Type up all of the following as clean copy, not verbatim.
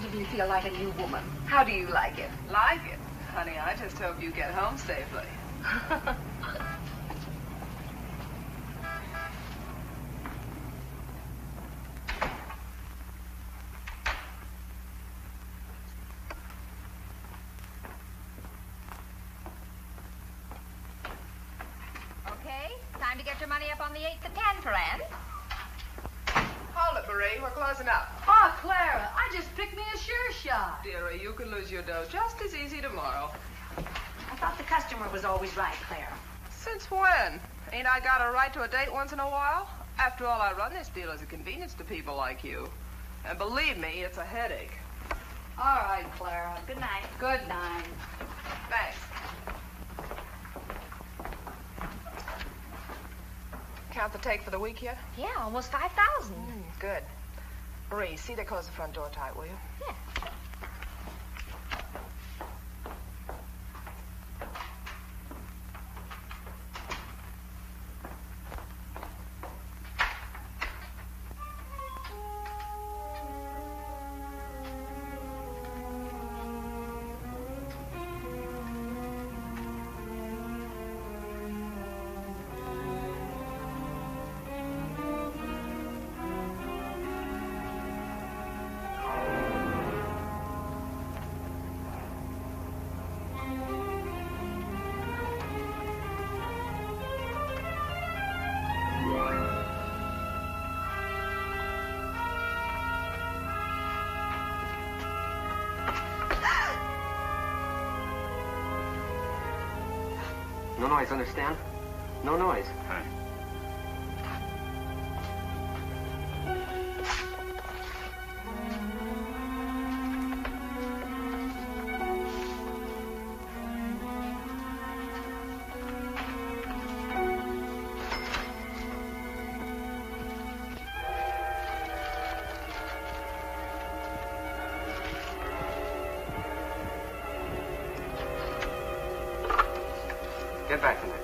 positively feel like a new woman. How do you like it? Like it? Honey, I just hope you get home safely. Okay, time to get your money up on the 8th to 10, friend. Hold it, Marie. We're closing up. Oh, Clara, I just picked me a sure shot. Dearie, you can lose your dough just as easy tomorrow. I thought the customer was always right, Clara. Since when? Ain't I got a right to a date once in a while? After all, I run this deal as a convenience to people like you. And believe me, it's a headache. All right, Clara. Good night. Good night. Thanks. Count the take for the week yet? Yeah, almost 5,000. Good. Marie, see they close the front door tight, will you? Yeah. No noise, understand? No noise. Hi. Get back from there.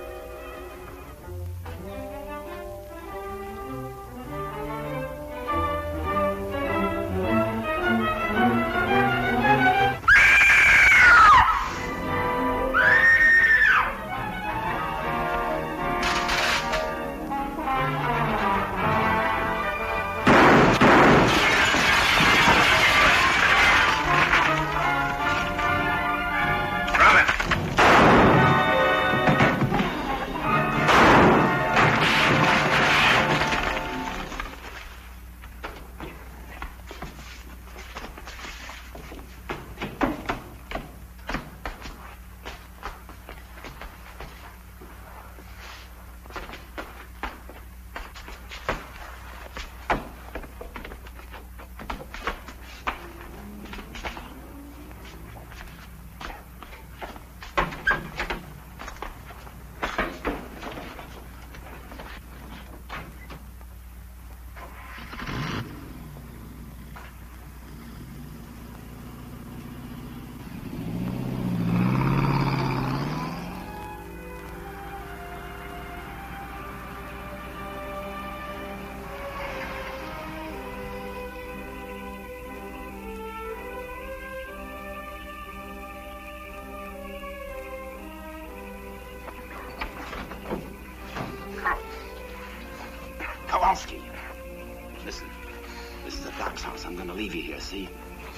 Listen, this is the doc's house. I'm going to leave you here, see?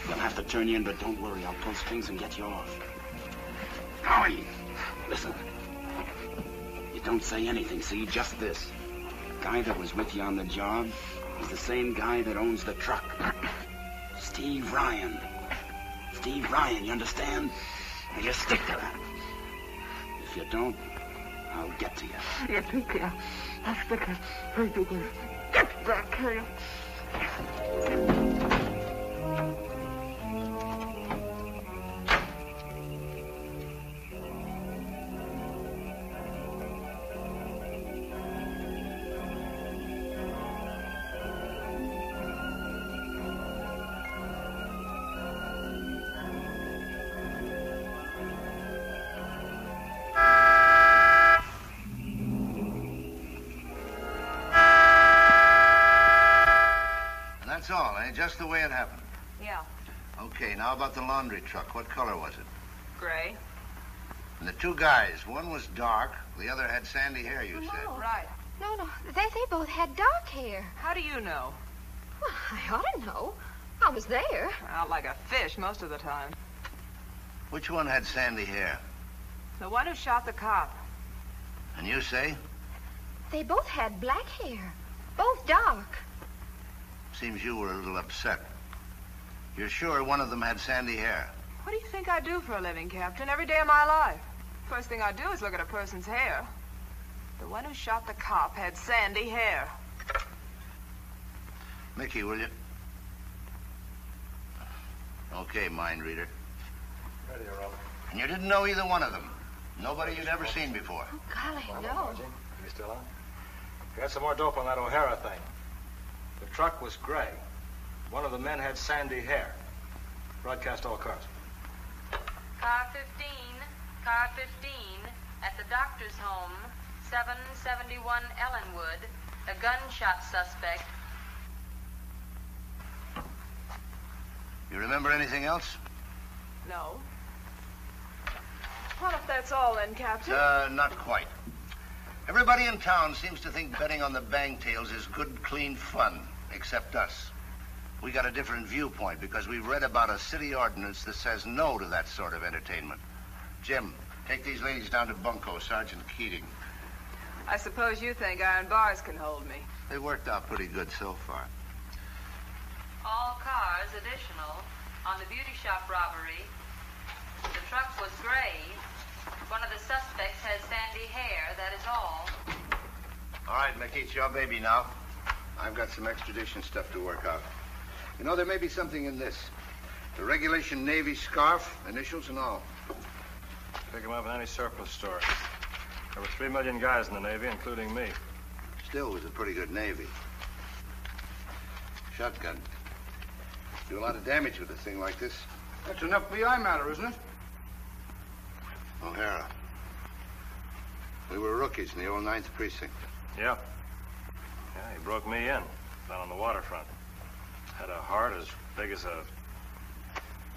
They'll have to turn you in, but don't worry. I'll pull strings and get you off. Howie, listen. You don't say anything, see? Just this. The guy that was with you on the job is the same guy that owns the truck. Steve Ryan. Steve Ryan, you understand? Now you stick to that. If you don't, I'll get to you. You take care. I'll stick it. Hey, you get back here. That's all, eh? Just the way it happened. Yeah. Okay. Okay, now about the laundry truck. What color was it? Gray. And the two guys, one was dark, the other had sandy hair, you said. Right. No, they both had dark hair. How do you know? Well, I ought to know. I was there. Out like a fish most of the time. Which one had sandy hair? The one who shot the cop. And you say? They both had black hair. Both dark. Seems you were a little upset. You're sure one of them had sandy hair? What do you think I do for a living, Captain? Every day of my life. First thing I do is look at a person's hair. The one who shot the cop had sandy hair. Mickey, will you? Okay, mind reader. Ready, Robert. And you didn't know either one of them? Nobody you'd ever seen before? Oh, golly, no. Margie, you still on? Got some more dope on that O'Hara thing. The truck was gray. One of the men had sandy hair. Broadcast all cars. Car 15, at the doctor's home, 771 Ellenwood, a gunshot suspect. You remember anything else? No. What if that's all then, Captain? Not quite. Everybody in town seems to think betting on the bangtails is good, clean fun, except us. We got a different viewpoint because we've read about a city ordinance that says no to that sort of entertainment. Jim, take these ladies down to Bunko, Sergeant Keating. I suppose you think iron bars can hold me. They worked out pretty good so far. All cars additional on the beauty shop robbery. The truck was gray. One of the suspects has sandy hair, that is all. All right, Mickey, it's your baby now. I've got some extradition stuff to work out. You know, there may be something in this. The regulation Navy scarf, initials and all. Pick them up in any surplus store. There were 3 million guys in the Navy, including me. Still was a pretty good Navy. Shotgun. Do a lot of damage with a thing like this. That's an FBI matter, isn't it? O'Hara. We were rookies in the old 9th Precinct. Yeah. Yeah, he broke me in down on the waterfront. Had a heart as big as a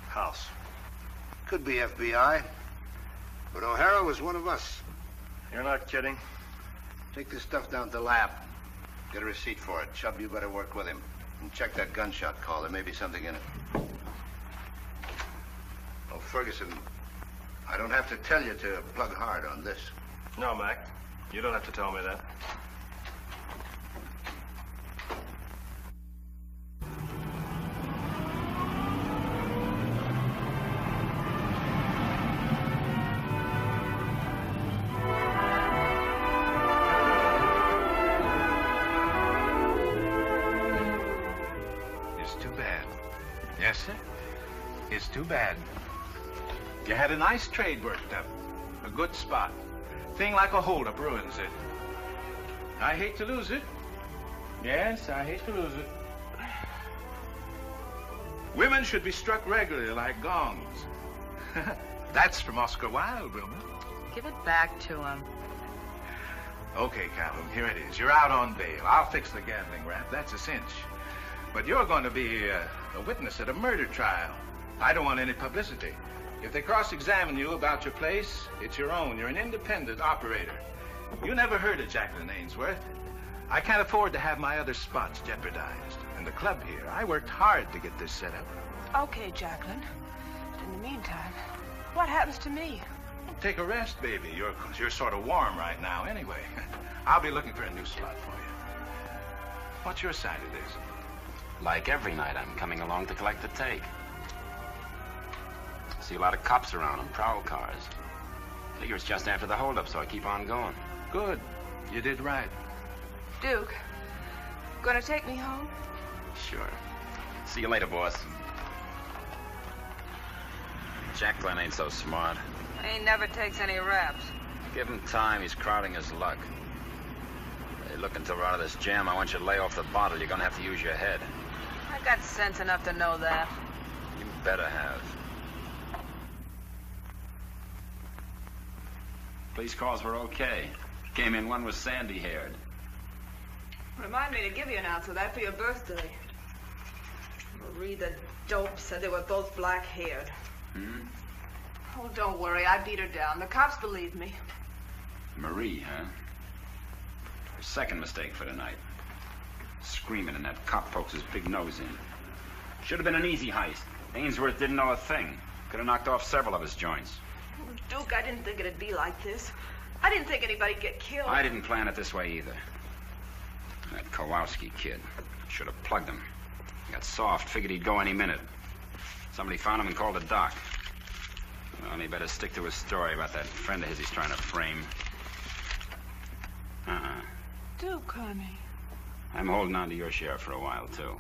house. Could be FBI. But O'Hara was one of us. You're not kidding? Take this stuff down to the lab. Get a receipt for it. Chubb, you better work with him. And check that gunshot call. There may be something in it. Oh, Ferguson, I don't have to tell you to plug hard on this. No, Mac. You don't have to tell me that. Yes, sir. It's too bad. You had a nice trade worked up. A good spot. Thing like a holdup ruins it. I hate to lose it. Yes, I hate to lose it. Women should be struck regularly like gongs. That's from Oscar Wilde, Beaumont. Give it back to him. Okay, Calhoun, here it is. You're out on bail. I'll fix the gambling rap. That's a cinch. But you're going to be a witness at a murder trial. I don't want any publicity. If they cross-examine you about your place, it's your own. You're an independent operator. You never heard of Jacqueline Ainsworth. I can't afford to have my other spots jeopardized. And the club here, I worked hard to get this set up. Okay, Jacqueline. In the meantime, what happens to me? Take a rest, baby. You're sort of warm right now anyway. I'll be looking for a new slot for you. What's your side of this? Like every night, I'm coming along to collect the take. See a lot of cops around and prowl cars. Figure it's just after the holdup, so I keep on going. Good. You did right. Duke, gonna take me home? Sure. See you later, boss. Jacqueline ain't so smart. He never takes any raps. Give him time. He's crowding his luck. Hey, look, until we're out of this jam, I want you to lay off the bottle. You're gonna have to use your head. I got sense enough to know that. You better have. Police calls were okay. Came in, one was sandy-haired. Remind me to give you an ounce of that for your birthday. We'll read the dope said they were both black-haired. Hmm? Oh, don't worry. I beat her down. The cops believe me. Marie, huh? Her second mistake for tonight. Screaming and that cop pokes his big nose in. Should have been an easy heist. Ainsworth didn't know a thing. Could have knocked off several of his joints. Oh, Duke, I didn't think it'd be like this. I didn't think anybody'd get killed. I didn't plan it this way either. That Kowalski kid. Should have plugged him. He got soft, figured he'd go any minute. Somebody found him and called the doc. Well, he better stick to his story about that friend of his he's trying to frame. Duke, honey. I'm holding on to your share for a while, too.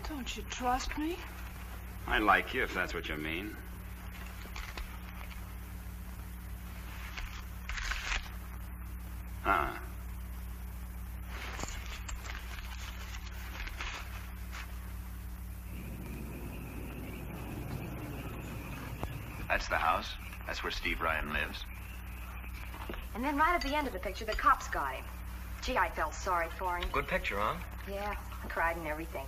Don't you trust me? I like you, if that's what you mean. That's the house. That's where Steve Ryan lives. And then right at the end of the picture, the cops got him. Gee, I felt sorry for him. Good picture, huh? Yeah, I cried and everything.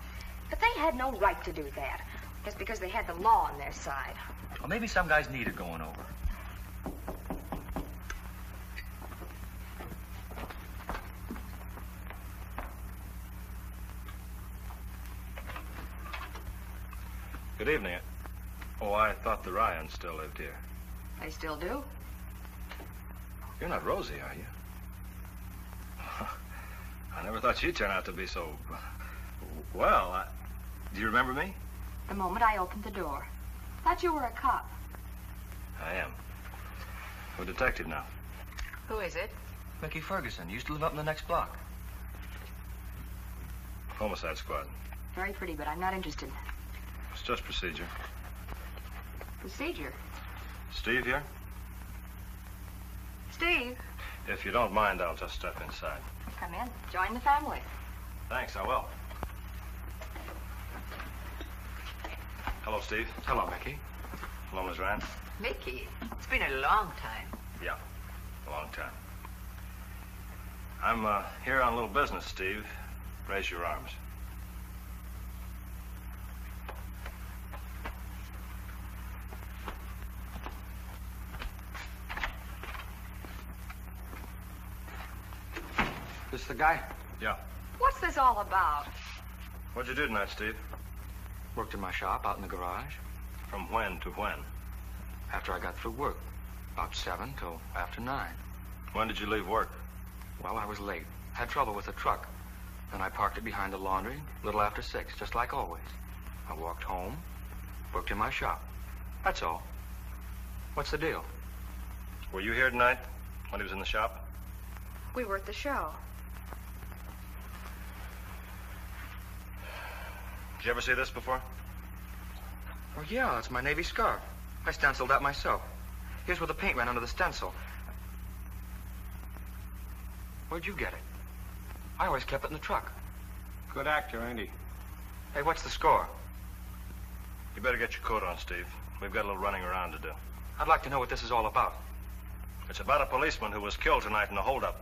But they had no right to do that. Just because they had the law on their side. Well, maybe some guys need it going over. Good evening. Oh, I thought the Ryans still lived here. They still do. You're not Rosie, are you? I never thought you'd turn out to be so... Well, do you remember me? The moment I opened the door. Thought you were a cop. I am. I'm a detective now. Who is it? Mickey Ferguson. Used to live up in the next block. Homicide squad. Very pretty, but I'm not interested. It's just procedure. Procedure? Steve here? Steve? If you don't mind, I'll just step inside. Come in. Join the family. Thanks, I will. Hello, Steve. Hello, Mickey. Hello, Miss Ryan. Mickey. It's been a long time. Yeah, a long time. I'm here on a little business, Steve. Raise your arms. This the guy? Yeah. What's this all about? What'd you do tonight, Steve? Worked in my shop out in the garage. From when to when? After I got through work. About 7 till after 9. When did you leave work? Well, I was late. Had trouble with the truck. Then I parked it behind the laundry, a little after 6, just like always. I walked home, worked in my shop. That's all. What's the deal? Were you here tonight when he was in the shop? We were at the show. Did you ever see this before? Oh, yeah, it's my Navy scarf. I stenciled that myself. Here's where the paint ran under the stencil. Where'd you get it? I always kept it in the truck. Good actor, ain't he? Hey, what's the score? You better get your coat on, Steve. We've got a little running around to do. I'd like to know what this is all about. It's about a policeman who was killed tonight in a holdup.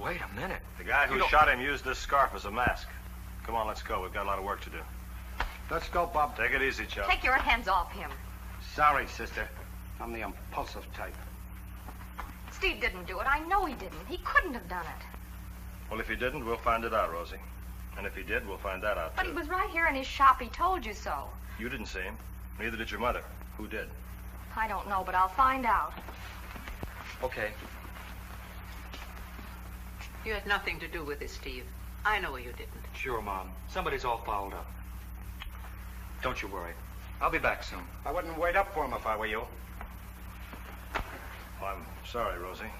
Wait a minute. The guy who shot him used this scarf as a mask. Come on, let's go. We've got a lot of work to do. Let's go, Bob. Take it easy, Chuck. Take your hands off him. Sorry, sister. I'm the impulsive type. Steve didn't do it. I know he didn't. He couldn't have done it. Well, if he didn't, we'll find it out, Rosie. And if he did, we'll find that out, But too. he was right here in his shop. He told you so. You didn't see him. Neither did your mother. Who did? I don't know, but I'll find out. Okay. You had nothing to do with this, Steve. I know you didn't. Sure, Mom. Somebody's all fouled up. Don't you worry. I'll be back soon. I wouldn't wait up for him if I were you. Well, I'm sorry, Rosie.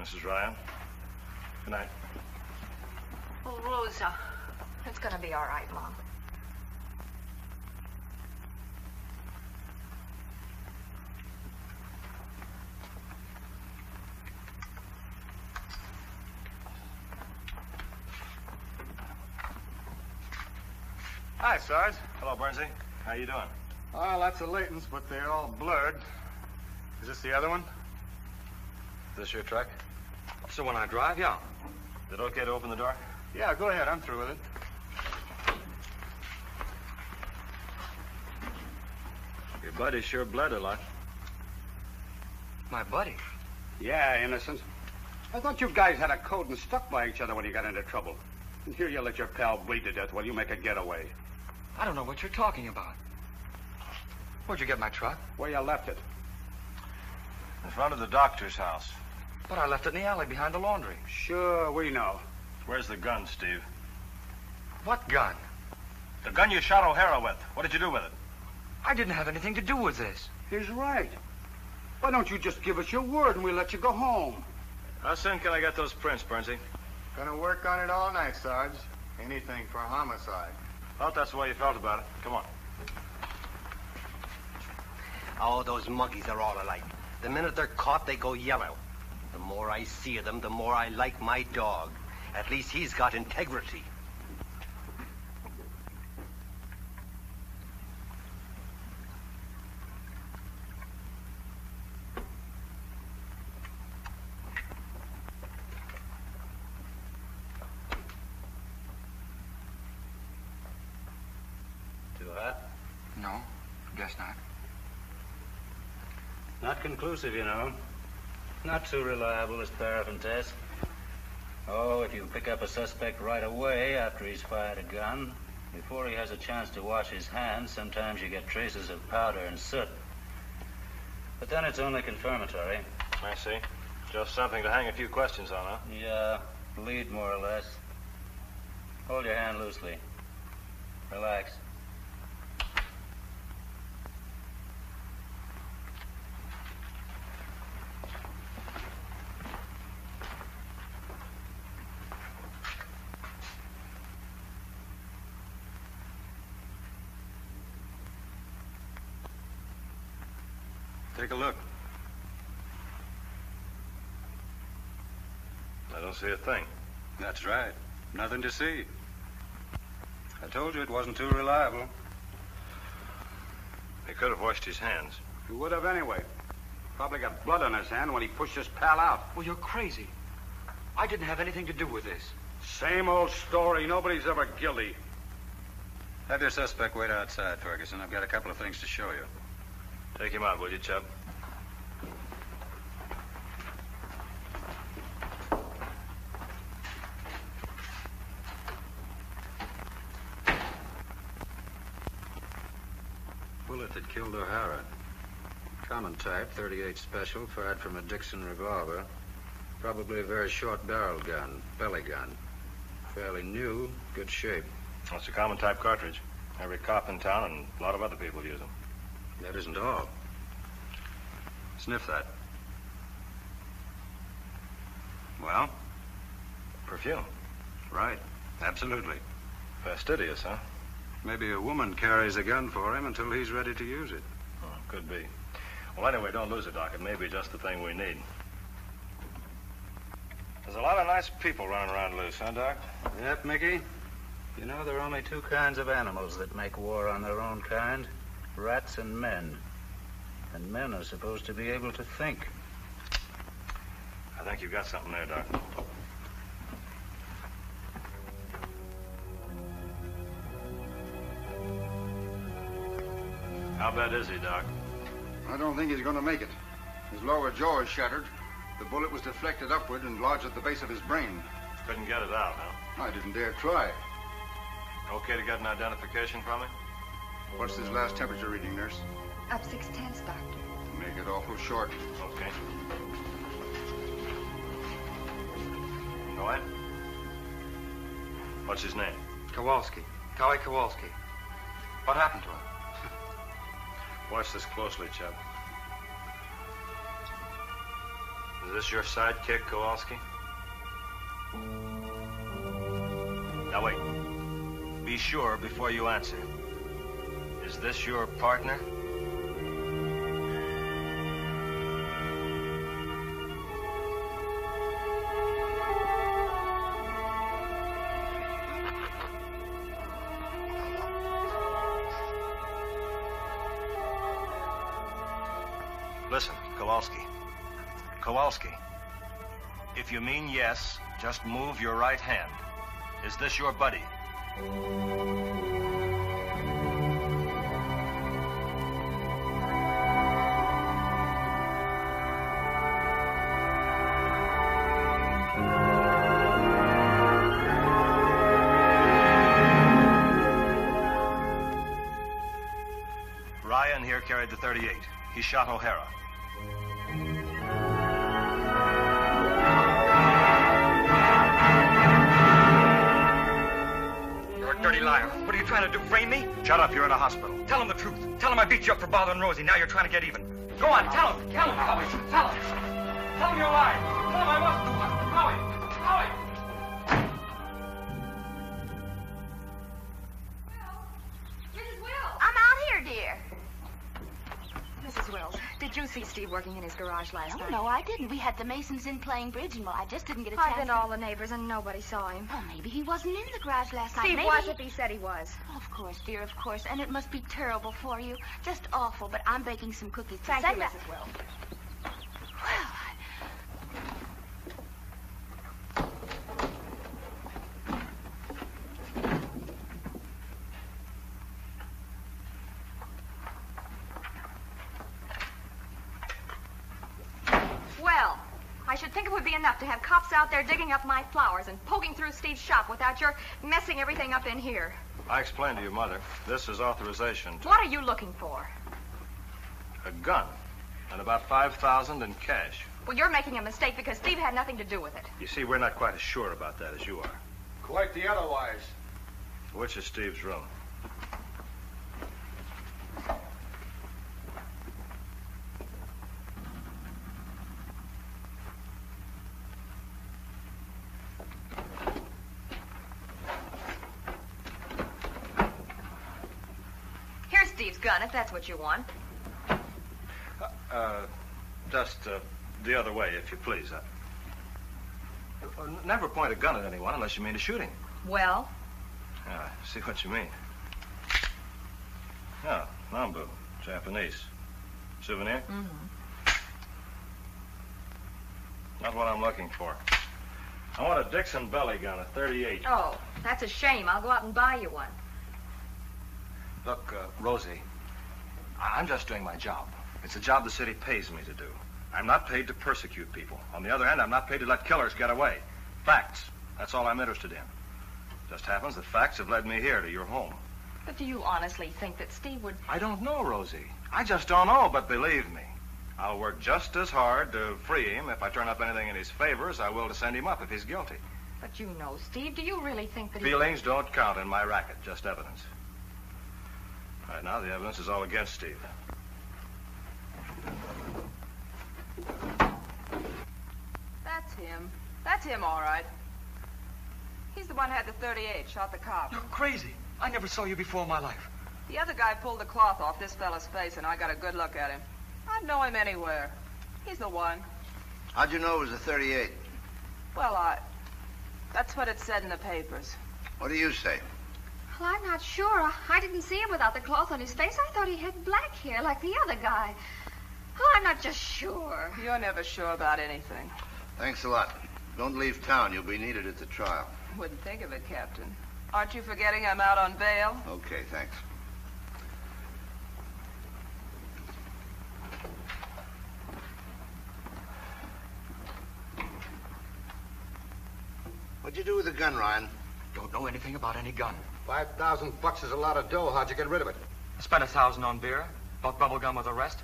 Mrs. Ryan. Good night. Oh, Rosa. It's gonna be all right, Mom. Hi, Sarge. Hello, Bernsey. How you doing? Oh, lots of Laytons, but they're all blurred. Is this the other one? Is this your truck? So when I drive, yeah. Is it okay to open the door? Yeah, go ahead. I'm through with it. Your buddy sure bled a lot. My buddy? Yeah, innocent. I thought you guys had a code and stuck by each other when you got into trouble. And here you let your pal bleed to death while you make a getaway. I don't know what you're talking about. Where'd you get my truck? Where you left it. In front of the doctor's house. But I left it in the alley behind the laundry. Sure, we know. Where's the gun, Steve? What gun? The gun you shot O'Hara with. What did you do with it? I didn't have anything to do with this. He's right. Why don't you just give us your word and we'll let you go home? How soon can I get those prints, Bernsey? Gonna work on it all night, Sarge. Anything for homicide. Thought that's the way you felt about it. Come on. Oh, those monkeys are all alike. The minute they're caught, they go yellow. The more I see of them, the more I like my dog. At least he's got integrity. Too hot? No, guess not. Not conclusive, you know. Not too reliable, this paraffin test. Oh, if you pick up a suspect right away after he's fired a gun, before he has a chance to wash his hands, sometimes you get traces of powder and soot. But then it's only confirmatory. I see. Just something to hang a few questions on, huh? Yeah, bleed more or less. Hold your hand loosely. Relax. Take a look. I don't see a thing. That's right. Nothing to see. I told you it wasn't too reliable. He could have washed his hands. He would have anyway. Probably got blood on his hand when he pushed his pal out. Well, you're crazy. I didn't have anything to do with this. Same old story. Nobody's ever guilty. Have your suspect wait outside, Ferguson. I've got a couple of things to show you. Take him out, will you, Chubb? Bullet that killed O'Hara. Common type, 38 special, fired from a Dixon revolver. Probably a very short-barreled gun, belly gun. Fairly new, good shape. That's a common type cartridge. Every cop in town and a lot of other people use them. That isn't all. Sniff that. Well? Perfume. Right. Absolutely. Fastidious, huh? Maybe a woman carries a gun for him until he's ready to use it. Oh, could be. Well, anyway, don't lose it, Doc. It may be just the thing we need. There's a lot of nice people running around loose, huh, Doc? Yep, Mickey. You know, there are only two kinds of animals that make war on their own kind. Rats and men. And men are supposed to be able to think. I think you've got something there, Doc. How bad is he, Doc? I don't think he's going to make it. His lower jaw is shattered. The bullet was deflected upward and lodged at the base of his brain. Couldn't get it out, huh? I didn't dare try. Okay to get an identification from him? What's his last temperature reading, nurse? Up 6/10, doctor. Make it awful short. Okay. Go ahead. What's his name? Kowalski. Kelly Kowalski. What happened to him? Watch this closely, Chubb. Is this your sidekick, Kowalski? Now wait. Be sure before you answer. Is this your partner? Listen, Kowalski. Kowalski. If you mean yes, just move your right hand. Is this your buddy? carried the .38. He shot O'Hara. You're a dirty liar. What are you trying to do, frame me? Shut up, you're in a hospital. Tell him the truth. Tell him I beat you up for bothering Rosie. Now you're trying to get even. Go on, tell him. Tell him, Howie. Tell him. Tell him you're lying. Tell him I wasn't the one. Howie. Howie. Mrs. Wills! I'm out here, dear. Mrs. Wills, did you see Steve working in his garage last night? No, I didn't. We had the Masons in playing bridge, and well, I just didn't get a chance. I've been to all the neighbors, and nobody saw him. Oh, maybe he wasn't in the garage last night. Steve Maybe was if he said he was. Of course, dear, of course. And it must be terrible for you. Just awful, but I'm baking some cookies. Thank you, Mrs. Wills. Well, Well, I should think it would be enough to have cops out there digging up my flowers and poking through Steve's shop without your messing everything up in here. I explained to you, Mother. This is authorization to... What are you looking for? A gun. And about $5,000 in cash. Well, you're making a mistake because Steve had nothing to do with it. You see, we're not quite as sure about that as you are. Quite the otherwise. Which is Steve's room? Here's Steve's gun, if that's what you want. Just the other way, if you please. Never point a gun at anyone unless you mean to shoot him. Well? Yeah, I see what you mean. Yeah, Nambu, Japanese. Souvenir? Mm-hmm. Not what I'm looking for. I want a Dixon belly gun, a .38. Oh, that's a shame. I'll go out and buy you one. Look, Rosie, I'm just doing my job. It's a job the city pays me to do. I'm not paid to persecute people. On the other hand, I'm not paid to let killers get away. Facts. That's all I'm interested in. Just happens that facts have led me here to your home. But do you honestly think that Steve would... I don't know, Rosie. I just don't know, but believe me, I'll work just as hard to free him if I turn up anything in his favor as I will to send him up if he's guilty. But you know, Steve, do you really think that Feelings don't count in my racket, just evidence. Right now, the evidence is all against Steve. That's him. That's him, all right. He's the one who had the .38, shot the cop. You're crazy. I never saw you before in my life. The other guy pulled the cloth off this fella's face, and I got a good look at him. I'd know him anywhere. He's the one. How'd you know it was a .38? Well, that's what it said in the papers. What do you say? Well, I'm not sure. I didn't see him without the cloth on his face. I thought he had black hair like the other guy. Oh, I'm not just sure. You're never sure about anything. Thanks a lot. Don't leave town. You'll be needed at the trial. Wouldn't think of it, Captain. Aren't you forgetting I'm out on bail? Okay, thanks. What'd you do with the gun, Ryan? Don't know anything about any gun. $5,000 is a lot of dough. How'd you get rid of it? I spent $1,000 on beer. Bought bubble gum with the rest.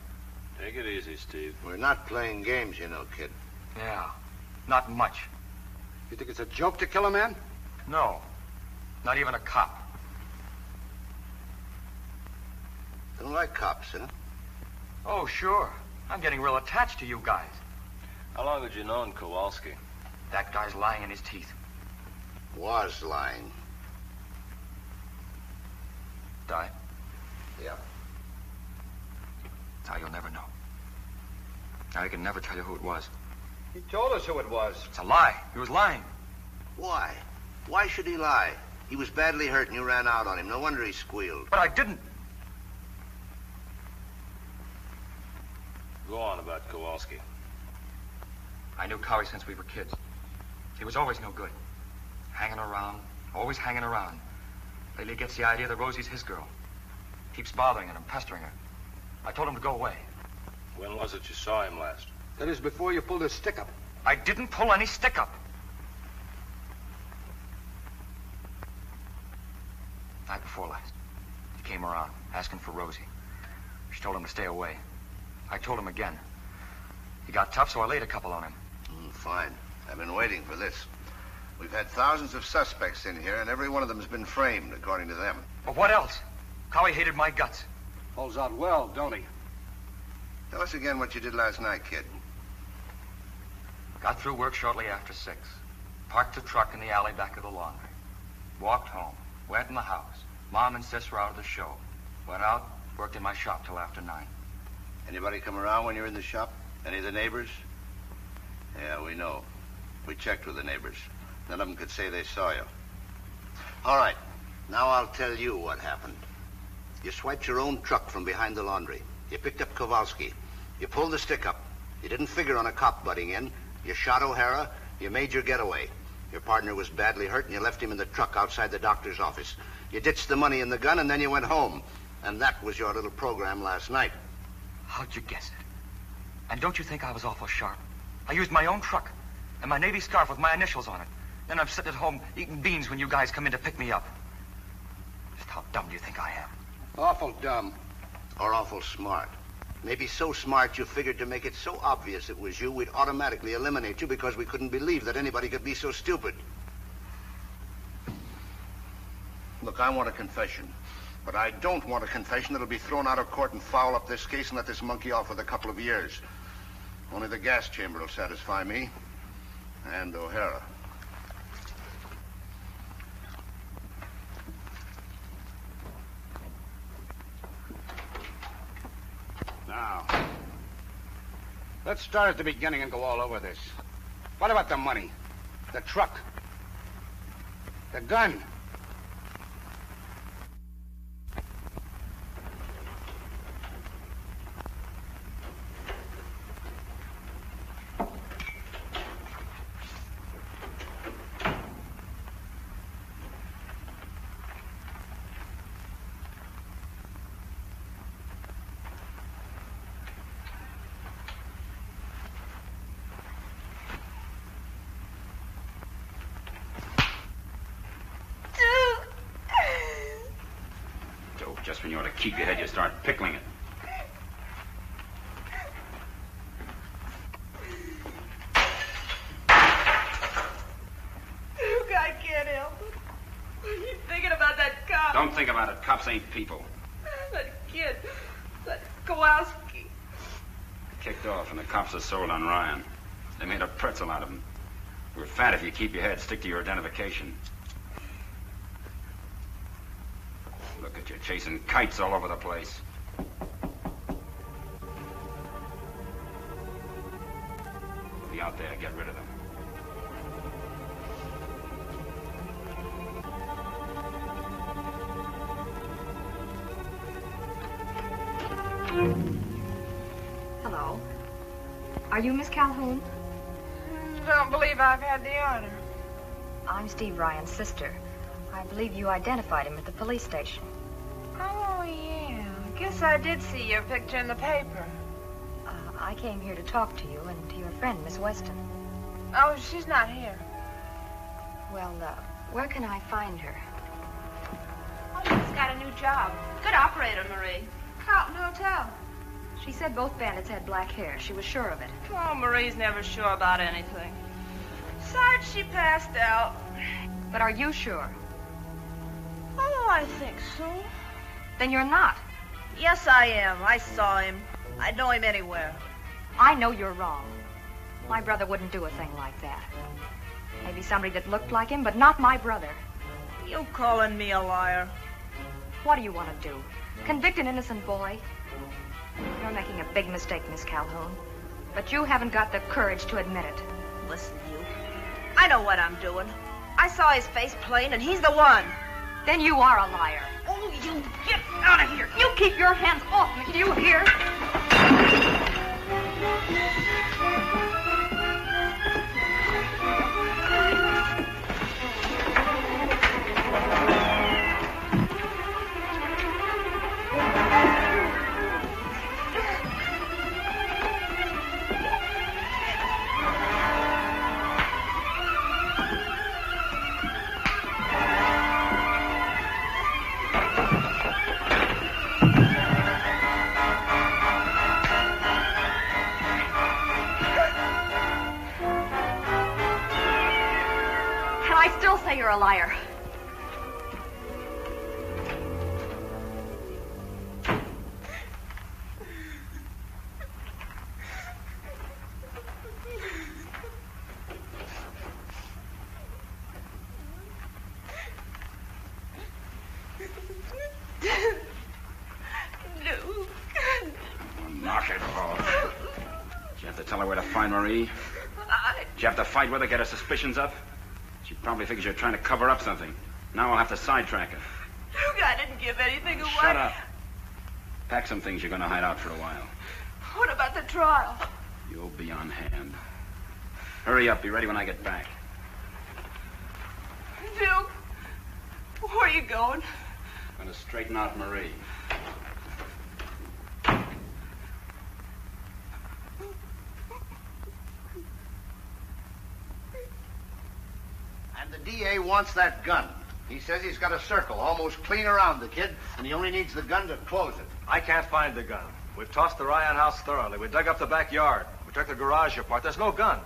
Take it easy, Steve. We're not playing games, you know, kid. Yeah, not much. You think it's a joke to kill a man? No, not even a cop. Don't like cops, huh? Oh, sure. I'm getting real attached to you guys. How long had you known Kowalski? That guy's lying in his teeth. Was lying. Died? Yeah. Now you'll never know. Now he can never tell you who it was. He told us who it was. It's a lie. He was lying. Why? Why should he lie? He was badly hurt and you ran out on him. No wonder he squealed. But I didn't. Go on about Kowalski. I knew Cowie since we were kids. He was always no good. Hanging around, always hanging around. Lately he gets the idea that Rosie's his girl. Keeps bothering her and pestering her. I told him to go away. When was it you saw him last? That is before you pulled his stick up. I didn't pull any stick up. Night before last. He came around, asking for Rosie. She told him to stay away. I told him again. He got tough, so I laid a couple on him. Fine. I've been waiting for this. We've had thousands of suspects in here, and every one of them has been framed, according to them. But what else? Howie hated my guts. Holds out well, don't he? Tell us again what you did last night, kid. Got through work shortly after 6. Parked the truck in the alley back of the laundry. Walked home. Went in the house. Mom and Sis were out of the show. Went out, worked in my shop till after 9. Anybody come around when you're in the shop? Any of the neighbors? Yeah, we know. We checked with the neighbors. None of them could say they saw you. All right. Now I'll tell you what happened. You swiped your own truck from behind the laundry. You picked up Kowalski. You pulled the stick up. You didn't figure on a cop butting in. You shot O'Hara. You made your getaway. Your partner was badly hurt, and you left him in the truck outside the doctor's office. You ditched the money in the gun, and then you went home. And that was your little program last night. How'd you guess it? And don't you think I was awful sharp? I used my own truck and my Navy scarf with my initials on it. Then I'm sitting at home eating beans when you guys come in to pick me up. Just how dumb do you think I am? Awful dumb. Or awful smart. Maybe so smart you figured to make it so obvious it was you, we'd automatically eliminate you because we couldn't believe that anybody could be so stupid. Look, I want a confession. But I don't want a confession that'll be thrown out of court and foul up this case and let this monkey off with a couple of years. Only the gas chamber will satisfy me. And O'Hara. Now, let's start at the beginning and go all over this. What about the money? The truck? The gun? Just when you ought to keep your head, you start pickling it. Duke, I can't help it. He's thinking about that cop. Don't think about it. Cops ain't people. That kid. That Kowalski. Kicked off, and the cops are sold on Ryan. They made a pretzel out of him. We're fat if you keep your head. Stick to your identification. Look at you, chasing kites all over the place. Be out there, get rid of them. Hello. Are you Miss Calhoun? Don't believe I've had the honor. I'm Steve Ryan's sister. I believe you identified him at the police station. Oh, yeah. Guess I did see your picture in the paper. I came here to talk to you and to your friend, Miss Weston. Oh, she's not here. Well, where can I find her? Oh, she's got a new job. Good operator, Marie. Carlton Hotel. She said both bandits had black hair. She was sure of it. Oh, Marie's never sure about anything. Besides, she passed out. But are you sure? Oh, I think so. Then you're not. Yes, I am. I saw him. I'd know him anywhere. I know you're wrong. My brother wouldn't do a thing like that. Maybe somebody that looked like him, but not my brother. You calling me a liar? What do you want to do? Convict an innocent boy? You're making a big mistake, Miss Calhoun. But you haven't got the courage to admit it. Listen, you. I know what I'm doing. I saw his face plain, and he's the one. Then you are a liar. Oh, you get out of here. You keep your hands off me. Do you hear? I still say you're a liar. Knock it off. Did you have to tell her where to find Marie? Did you have to fight with her, get her suspicions up? She probably figures you're trying to cover up something. Now I'll have to sidetrack her. Look, I didn't give anything away. Shut up. Pack some things you're going to hide out for a while. What about the trial? You'll be on hand. Hurry up. Be ready when I get back. Duke, where are you going? I'm going to straighten out Marie. And the DA wants that gun. He says he's got a circle almost clean around the kid, and he only needs the gun to close it. I can't find the gun. We've tossed the Ryan house thoroughly. We dug up the backyard. We took the garage apart. There's no gun.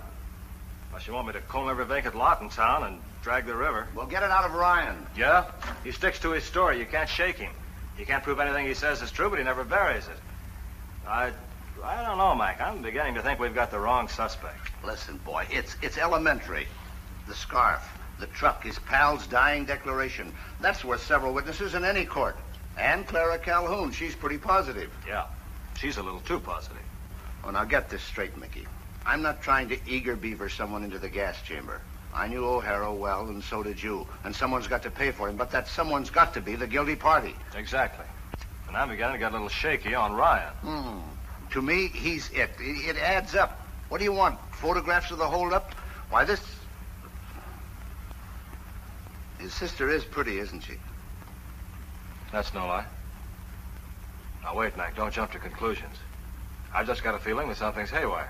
Unless you want me to comb every vacant lot in town and drag the river. Well, get it out of Ryan. Yeah? He sticks to his story. You can't shake him. You can't prove anything he says is true, but he never buries it. I don't know, Mac. I'm beginning to think we've got the wrong suspect. Listen, boy, it's elementary. The scarf, the truck, his pal's dying declaration. That's worth several witnesses in any court. And Clara Calhoun, she's pretty positive. Yeah, she's a little too positive. Oh, now get this straight, Mickey. I'm not trying to eager beaver someone into the gas chamber. I knew O'Hara well, and so did you. And someone's got to pay for him, but that someone's got to be the guilty party. Exactly. And I'm beginning to get a little shaky on Ryan. To me, he's it. It adds up. What do you want? Photographs of the holdup? Why, this... His sister is pretty, isn't she? That's no lie. Now, wait, Mac. Don't jump to conclusions. I've just got a feeling that something's haywire.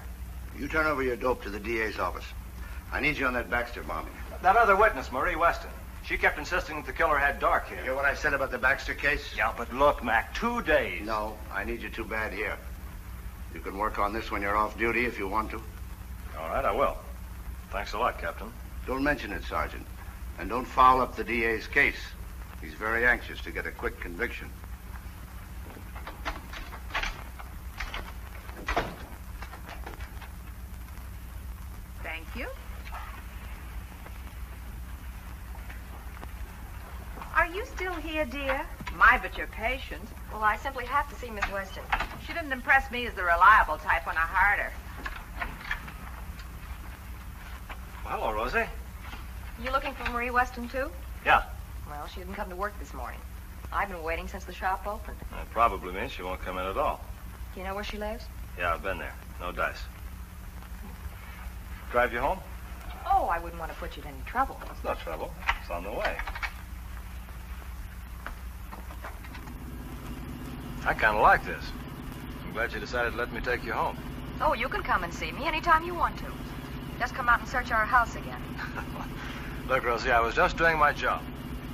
You turn over your dope to the DA's office. I need you on that Baxter bombing. That other witness, Marie Weston. She kept insisting that the killer had dark hair. You hear what I said about the Baxter case? Yeah, but look, Mac, 2 days. No, I need you too bad here. You can work on this when you're off duty if you want to. All right, I will. Thanks a lot, Captain. Don't mention it, Sergeant. And don't foul up the DA's case. He's very anxious to get a quick conviction. Thank you. Are you still here, dear? My, but you're patient. Well, I simply have to see Miss Weston. She didn't impress me as the reliable type when I hired her. Well, hello, Rosie. You looking for Marie Weston, too? Yeah. Well, she didn't come to work this morning. I've been waiting since the shop opened. That probably means she won't come in at all. Do you know where she lives? Yeah, I've been there. No dice. Drive you home? Oh, I wouldn't want to put you to any trouble. It's no trouble. It's on the way. I kind of like this. I'm glad you decided to let me take you home. Oh, you can come and see me anytime you want to. Just come out and search our house again. Look, Rosie, I was just doing my job.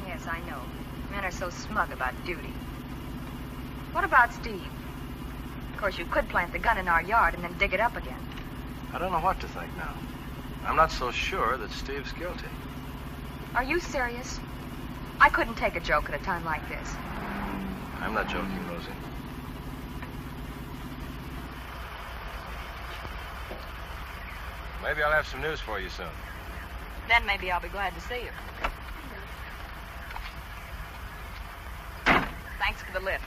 Yes, I know. Men are so smug about duty. What about Steve? Of course, you could plant the gun in our yard and then dig it up again. I don't know what to think now. I'm not so sure that Steve's guilty. Are you serious? I couldn't take a joke at a time like this. I'm not joking, Rosie. Maybe I'll have some news for you soon. Then maybe I'll be glad to see you. Thanks for the lift.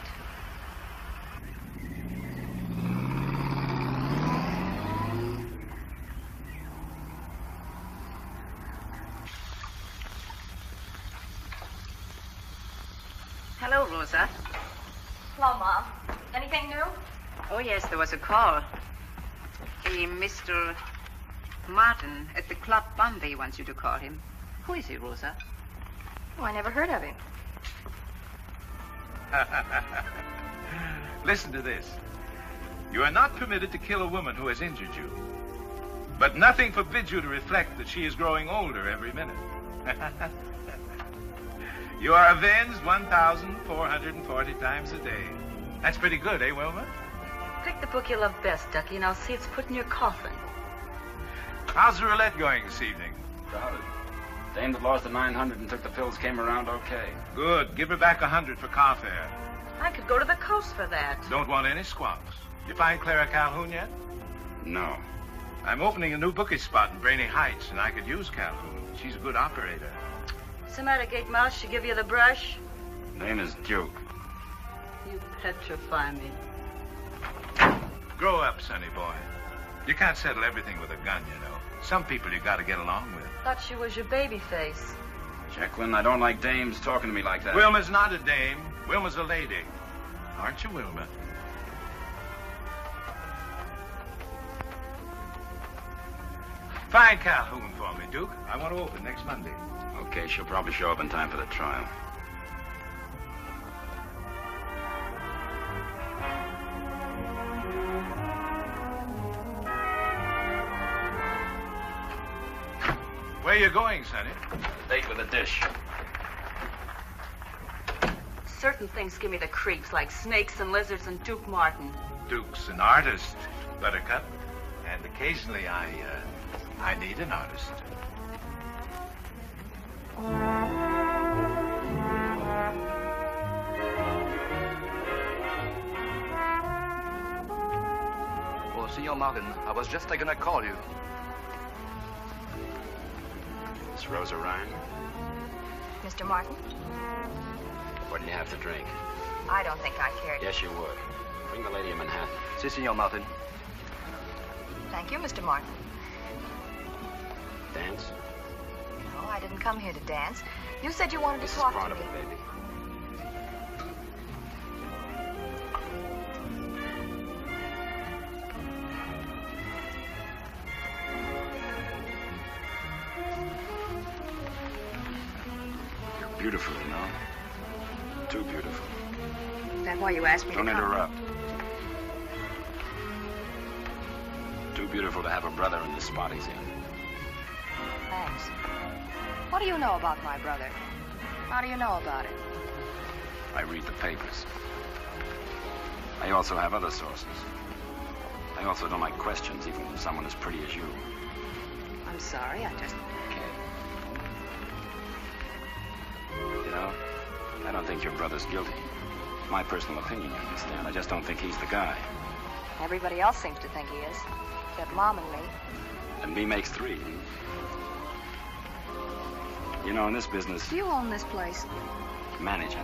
Hello, Rosa. Hello, Mom. Anything new? Oh, yes, there was a call. A Mr. Martin at the Club Bombay wants you to call him. Who is he, Rosa? Oh, I never heard of him. Listen to this. You are not permitted to kill a woman who has injured you. But nothing forbids you to reflect that she is growing older every minute. You are avenged 1,440 times a day. That's pretty good, eh, Wilma? Pick the book you love best, Ducky, and I'll see it's put in your coffin. How's the roulette going this evening? Crowded. Dame that lost the 900 and took the pills came around okay. Good. Give her back 100 for car fare. I could go to the coast for that. Don't want any squawks. You find Clara Calhoun yet? No. I'm opening a new bookie spot in Brainy Heights, and I could use Calhoun. She's a good operator. Some out of gate mouse should give you the brush. Name is Duke. You petrify me. Grow up, sonny boy. You can't settle everything with a gun, you know. Some people you gotta get along with. Thought she was your baby face. Jacqueline, I don't like dames talking to me like that. Wilma's not a dame. Wilma's a lady. Aren't you, Wilma? Find Calhoun for me, Duke. I want to open next Monday. Okay, she'll probably show up in time for the trial. Where you going, Sonny? Date with a dish. Certain things give me the creeps, like snakes and lizards and Duke Martin. Duke's an artist, Buttercup. And occasionally I need an artist. Oh, Senor Martin, I was just going to call you. Miss Rosa Ryan? Mr. Martin? What do you have to drink? I don't think I cared. Yes, you would. Bring the lady a Manhattan. Si, Senor Martin. Thank you, Mr. Martin. Dance? No, I didn't come here to dance. You said you wanted This to is talk part to of me. it, baby. You're beautiful, you know. Too beautiful. Is that why you asked me Don't to come? interrupt. Too beautiful to have a brother in the spot he's in. Thanks. What do you know about my brother? How do you know about it? I read the papers. I also have other sources. I also don't like questions, even from someone as pretty as you. I'm sorry, I just... You know, I don't think your brother's guilty. My personal opinion, you understand. I just don't think he's the guy. Everybody else seems to think he is. Except Mom and me. And me makes three. You know, in this business, Do you own this place? manage it.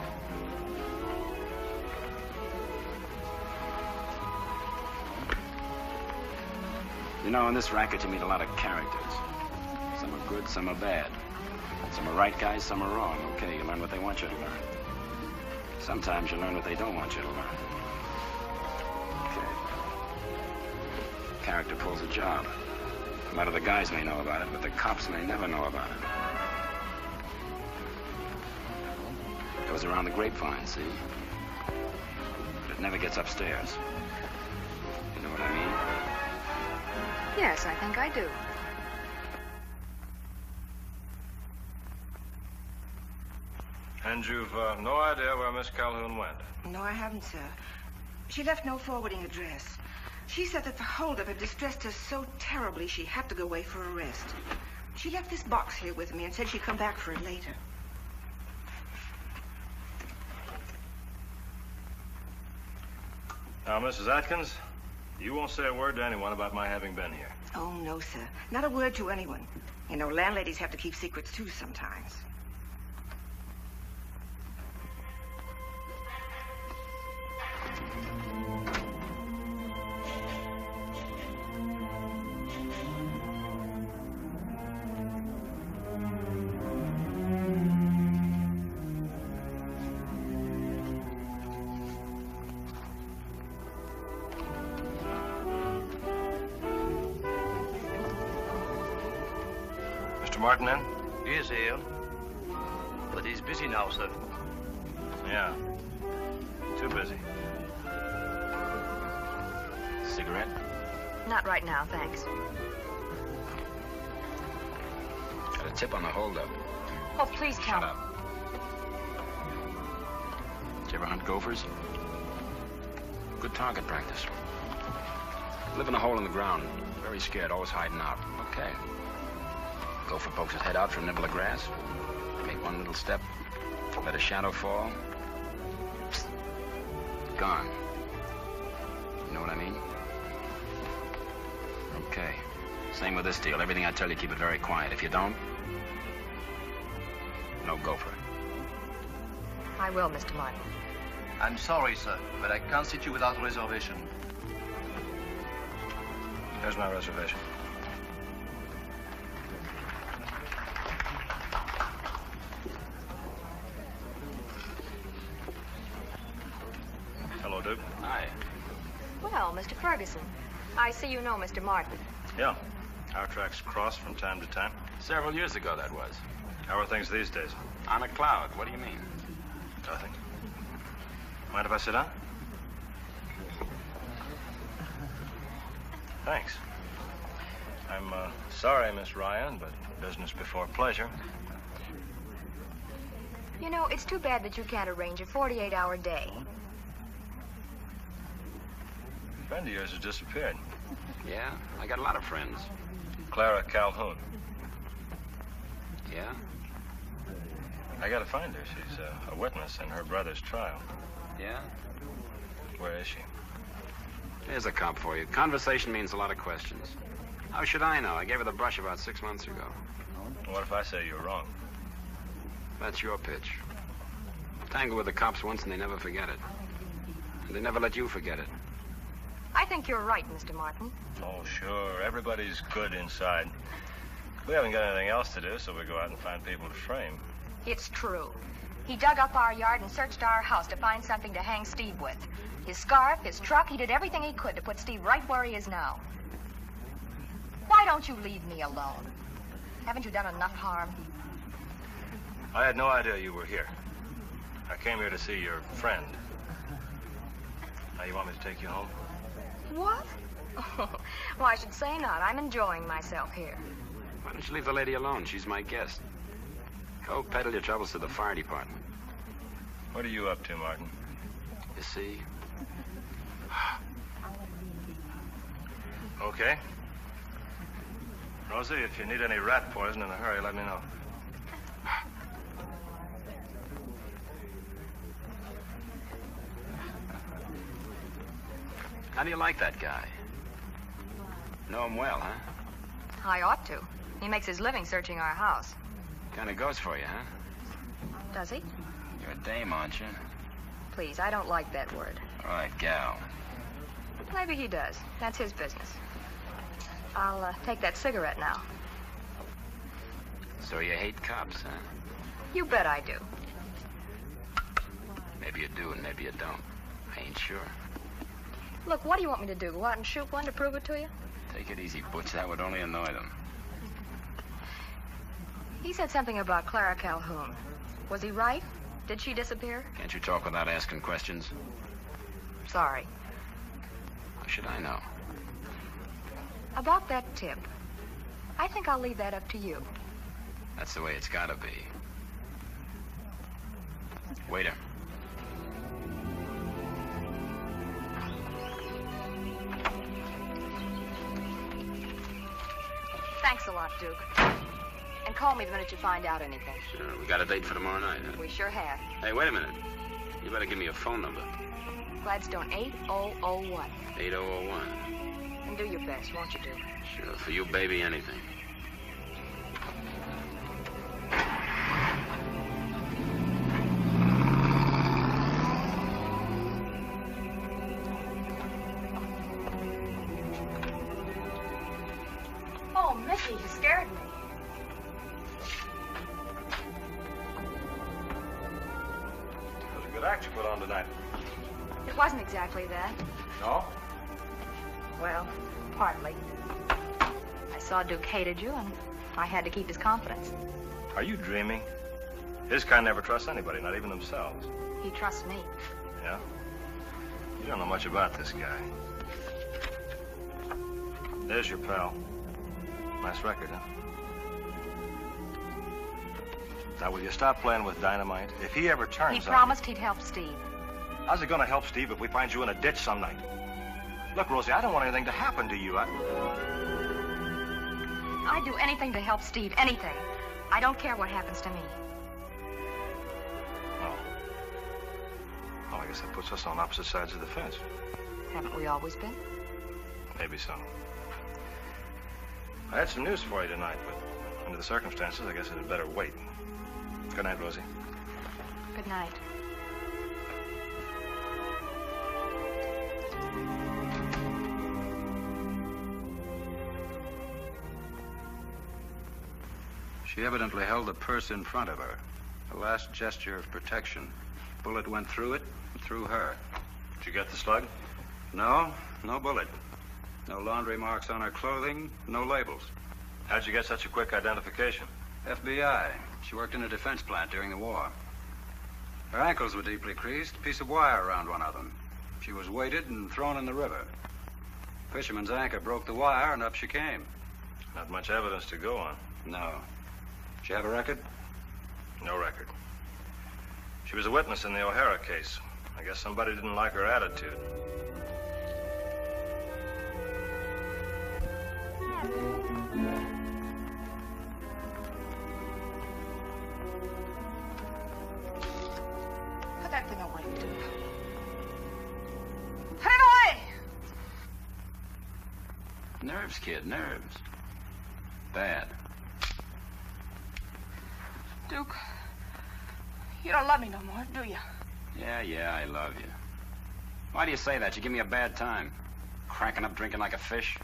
You know, in this racket, you meet a lot of characters. Some are good, some are bad. Some are right guys, some are wrong. Okay, you learn what they want you to learn. Sometimes you learn what they don't want you to learn. Okay. Character pulls a job. A lot of the guys may know about it, but the cops may never know about it. It goes around the grapevine, see? But it never gets upstairs. You know what I mean? Yes, I think I do. And you've no idea where Miss Calhoun went? No, I haven't, sir. She left no forwarding address. She said that the holdup had distressed her so terribly she had to go away for a rest. She left this box here with me and said she'd come back for it later. Now, Mrs. Atkins, you won't say a word to anyone about my having been here. Oh, no, sir. Not a word to anyone. You know, landladies have to keep secrets, too, sometimes. Martin in? He is here. But he's busy now, sir. Yeah. Too busy. Cigarette? Not right now, thanks. Got a tip on the holdup. Oh, please tell me. Shut up. Did you ever hunt gophers? Good target practice. Live in a hole in the ground. Very scared, always hiding out. Okay. Gopher pokes his head out for a nibble of grass. Make one little step, let a shadow fall. Psst. Gone. You know what I mean? Okay. Same with this deal. Everything I tell you, keep it very quiet. If you don't, no gopher. I will, Mr. Martin. I'm sorry, sir, but I can't sit you without reservation. Here's my reservation. Hello, Duke. Hi. Well, Mr. Ferguson, I see you know Mr. Martin. Yeah. Our tracks cross from time to time. Several years ago, that was. How are things these days? On a cloud. What do you mean? Nothing. Mind if I sit down? Thanks. I'm sorry, Miss Ryan, but business before pleasure. You know, it's too bad that you can't arrange a 48-hour day. A friend of yours has disappeared. Yeah, I got a lot of friends. Clara Calhoun. Yeah? I gotta find her. She's a witness in her brother's trial. Yeah? Where is she? Here's a cop for you. Conversation means a lot of questions. How should I know? I gave her the brush about 6 months ago. What if I say you're wrong? That's your pitch. Tangle with the cops once and they never forget it. And they never let you forget it. I think you're right, Mr. Martin. Oh, sure. Everybody's good inside. We haven't got anything else to do, so we go out and find people to frame. It's true. He dug up our yard and searched our house to find something to hang Steve with. His scarf, his truck, he did everything he could to put Steve right where he is now. Why don't you leave me alone? Haven't you done enough harm? I had no idea you were here. I came here to see your friend. Now, you want me to take you home? What? Oh, well, I should say not. I'm enjoying myself here. Why don't you leave the lady alone? She's my guest. Go peddle your troubles to the fire department. What are you up to, Martin? You see? Okay. Rosie, if you need any rat poison in a hurry, let me know. How do you like that guy? Know him well, huh? I ought to. He makes his living searching our house. Kind of goes for you, huh? Does he? You're a dame, aren't you? Please, I don't like that word. All right, gal. Maybe he does. That's his business. I'll take that cigarette now. So you hate cops, huh? You bet I do. Maybe you do and maybe you don't. I ain't sure. Look, what do you want me to do? Go out and shoot one to prove it to you? Take it easy, Butch. That would only annoy them. He said something about Clara Calhoun. Was he right? Did she disappear? Can't you talk without asking questions? Sorry. How should I know? About that tip, I think I'll leave that up to you. That's the way it's gotta be. Waiter. Thanks a lot, Duke. And call me the minute you find out anything. Sure. We got a date for tomorrow night, huh? We sure have. Hey, wait a minute. You better give me a phone number. Gladstone 8001. 8001. And do your best, won't you, Duke? Sure. For you, baby, anything. Oh, Mickey, you scared me. That was a good act you put on tonight. It wasn't exactly that. No? Well, partly. I saw Duke hated you, and I had to keep his confidence. Are you dreaming? His kind never trusts anybody, not even themselves. He trusts me. Yeah? You don't know much about this guy. There's your pal. Nice record, huh? Now, will you stop playing with dynamite? If he ever turns He promised he'd help Steve. How's it going to help Steve if we find you in a ditch some night? Look, Rosie, I don't want anything to happen to you. I'd do anything to help Steve, anything. I don't care what happens to me. Oh. Well, I guess that puts us on opposite sides of the fence. Haven't we always been? Maybe so. I had some news for you tonight, but under the circumstances, I guess it had better wait. Good night, Rosie. Good night. She evidently held the purse in front of her. A last gesture of protection. Bullet went through it and through her. Did you get the slug? No bullet. No laundry marks on her clothing, no labels. How'd you get such a quick identification? FBI. She worked in a defense plant during the war. Her ankles were deeply creased, a piece of wire around one of them. She was weighted and thrown in the river. Fisherman's anchor broke the wire, and up she came. Not much evidence to go on. No. She have a record? No record. She was a witness in the O'Hara case. I guess somebody didn't like her attitude. Put that thing away, Duke. Put it away! Nerves, kid, nerves. Bad. Duke, you don't love me no more, do you? Yeah, I love you. Why do you say that? You give me a bad time. Cracking up drinking like a fish.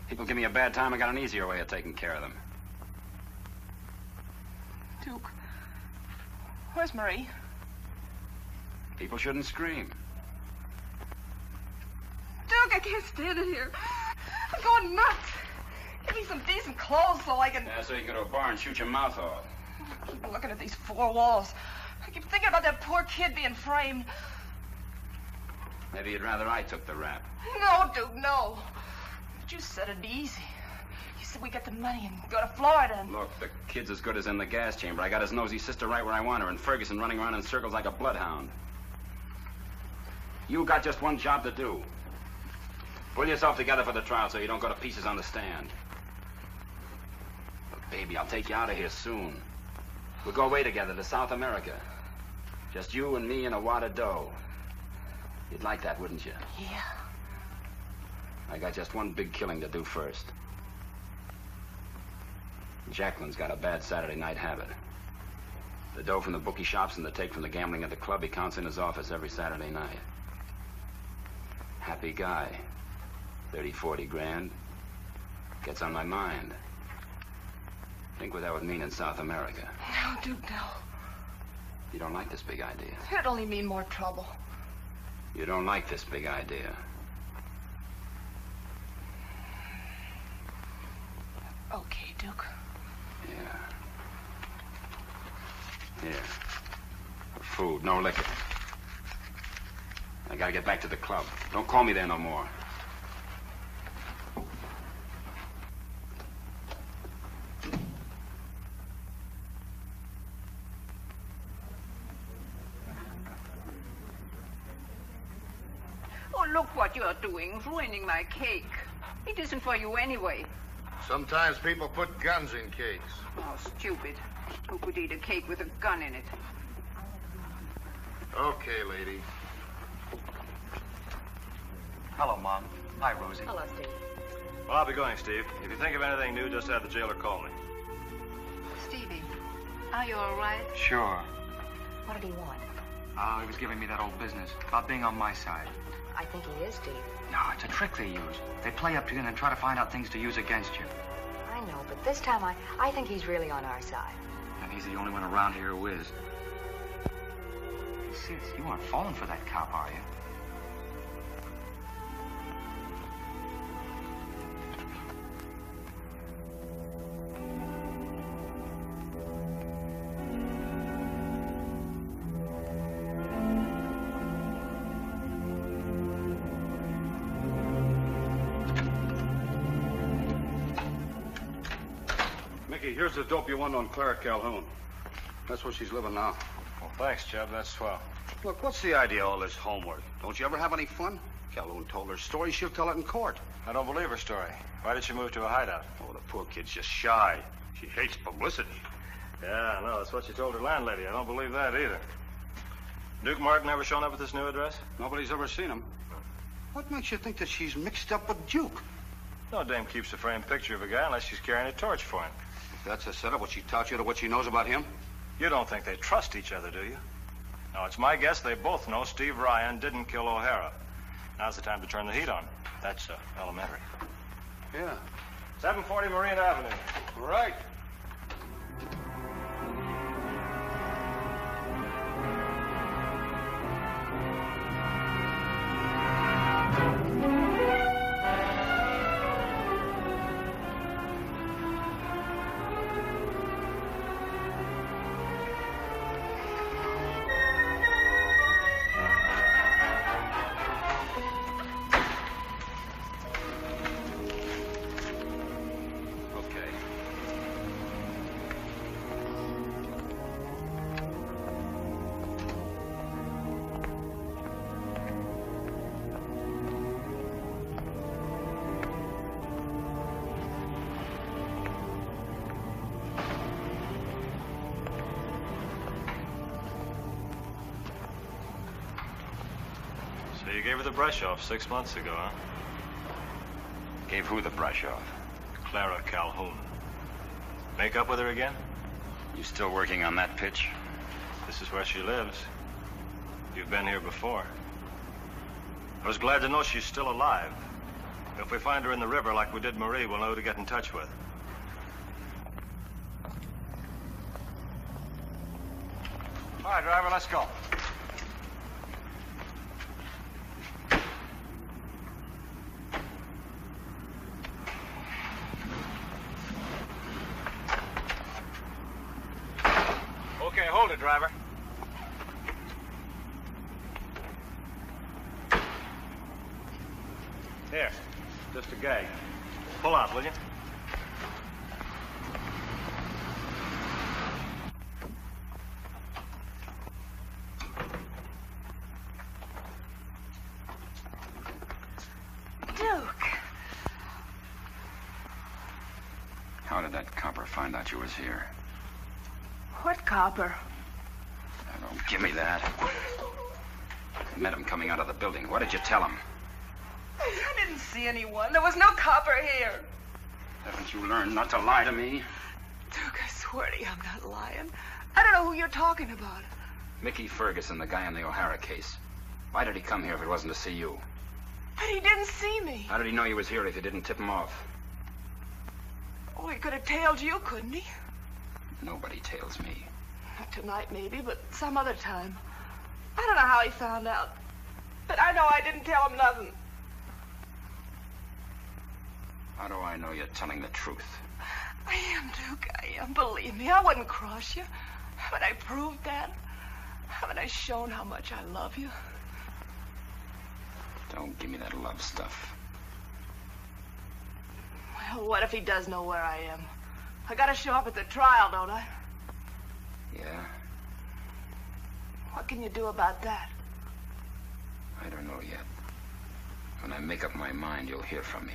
People give me a bad time, I got an easier way of taking care of them. Duke, where's Marie? People shouldn't scream. Duke, I can't stand it here. I'm going nuts. Give me some decent clothes so I can... Yeah, so you can go to a bar and shoot your mouth off. I keep looking at these four walls. I keep thinking about that poor kid being framed. Maybe you'd rather I took the rap. No, Duke, no. But you said it'd be easy. You said we get the money and go to Florida and... Look, the kid's as good as in the gas chamber. I got his nosy sister right where I want her, and Ferguson running around in circles like a bloodhound. You got just one job to do. Pull yourself together for the trial so you don't go to pieces on the stand. But baby, I'll take you out of here soon. We'll go away together to South America. Just you and me and a wad of dough. You'd like that, wouldn't you? Yeah. I got just one big killing to do first. Jacqueline's got a bad Saturday night habit. The dough from the bookie shops and the take from the gambling at the club he counts in his office every Saturday night. Happy guy. 30, 40 grand. Gets on my mind. Think what that would mean in South America. No, Duke, no. You don't like this big idea. It'd only mean more trouble. You don't like this big idea. Okay, Duke. Yeah. Here. Food, no liquor. I gotta get back to the club. Don't call me there no more. Oh, look what you're doing, ruining my cake. It isn't for you anyway. Sometimes people put guns in cakes. Oh, stupid. Who could eat a cake with a gun in it? Okay, lady. Hello, Mom. Hi, Rosie. Hello, Steve. Well, I'll be going, Steve. If you think of anything new, just have the jailer call me. Stevie, are you all right? Sure. What did he want? He was giving me that old business about being on my side. I think he is, Steve. No, it's a trick they use. They play up to you and then try to find out things to use against you. I know, but this time I think he's really on our side. And he's the only one around here who is. Hey, sis, you aren't falling for that cop, are you? Here's the dope you want on Clara Calhoun. That's where she's living now. Well, thanks, Chubb. That's swell. Look, what's the idea of all this homework? Don't you ever have any fun? Calhoun told her story. She'll tell it in court. I don't believe her story. Why did she move to a hideout? Oh, the poor kid's just shy. She hates publicity. Yeah, I know. That's what she told her landlady. I don't believe that either. Duke Martin ever shown up at this new address? Nobody's ever seen him. What makes you think that she's mixed up with Duke? No dame keeps a framed picture of a guy unless she's carrying a torch for him. If that's a setup, what she taught you to what she knows about him? You don't think they trust each other, do you? No, it's my guess they both know Steve Ryan didn't kill O'Hara. Now's the time to turn the heat on. That's elementary. Yeah. 740 Marine Avenue. Right. So you gave her the brush off 6 months ago, huh? Gave who the brush off? Clara Calhoun. Make up with her again? You still working on that pitch? This is where she lives. You've been here before. I was glad to know she's still alive. If we find her in the river like we did Marie, we'll know who to get in touch with. All right, driver, let's go. Okay, hold it, driver. Here, just a gag. Pull out, will you? Duke. How did that copper find out you was here? What copper? Now, don't give me that. I met him coming out of the building. What did you tell him? I didn't see anyone. There was no copper here. Haven't you learned not to lie to me? Duke, I swear to you, I'm not lying. I don't know who you're talking about. Mickey Ferguson, the guy in the O'Hara case. Why did he come here if it wasn't to see you? But he didn't see me. How did he know you was here if you didn't tip him off? Oh, he could have tailed you, couldn't he? Nobody tails me. Not tonight, maybe, but some other time. I don't know how he found out. But I know I didn't tell him nothing. How do I know you're telling the truth? I am, Duke. I am. Believe me, I wouldn't cross you. Haven't I proved that? Haven't I shown how much I love you? Don't give me that love stuff. Well, what if he does know where I am? I gotta show up at the trial, don't I? Yeah? What can you do about that? I don't know yet. When I make up my mind, you'll hear from me.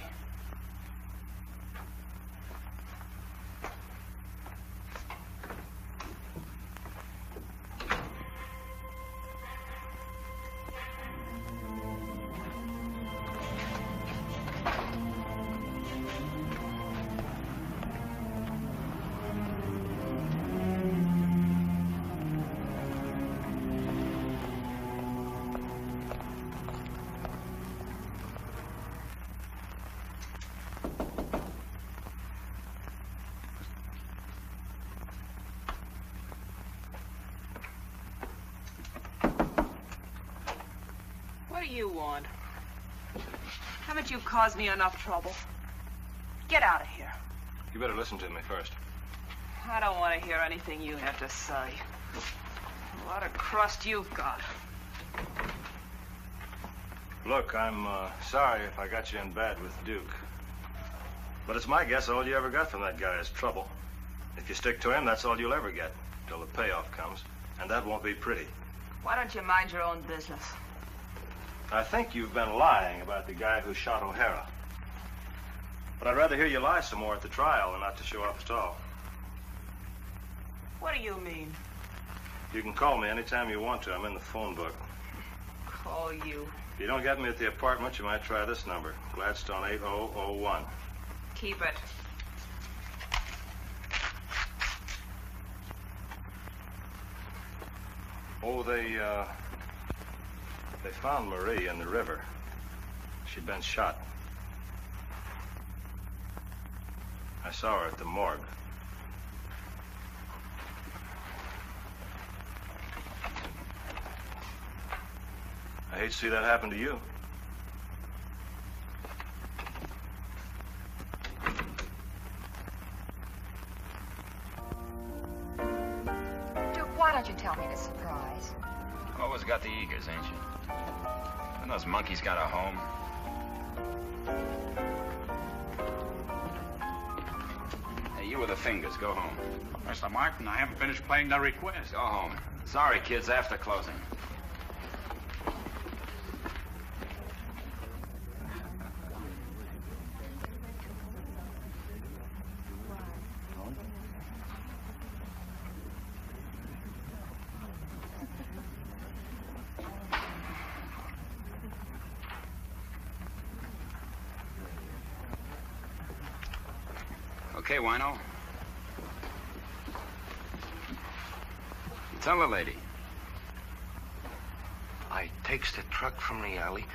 What do you want? Haven't you caused me enough trouble? Get out of here. You better listen to me first. I don't want to hear anything you have to say. What a crust you've got. Look, I'm sorry if I got you in bad with Duke. But it's my guess all you ever got from that guy is trouble. If you stick to him, that's all you'll ever get, till the payoff comes. And that won't be pretty. Why don't you mind your own business? I think you've been lying about the guy who shot O'Hara. But I'd rather hear you lie some more at the trial than not to show up at all. What do you mean? You can call me anytime you want to. I'm in the phone book. Call you. If you don't get me at the apartment, you might try this number. Gladstone 8001. Keep it. Oh, they found Marie in the river. She'd been shot. I saw her at the morgue. I hate to see that happen to you. Duke, why don't you tell me the surprise? Always got the eagers, ain't you? And those monkeys got a home. Hey, you with the fingers, go home. Mr. Martin, I haven't finished playing the request. Go home. Sorry, kids, after closing. Okay, Wino. Tell the lady. I takes the truck from the alley,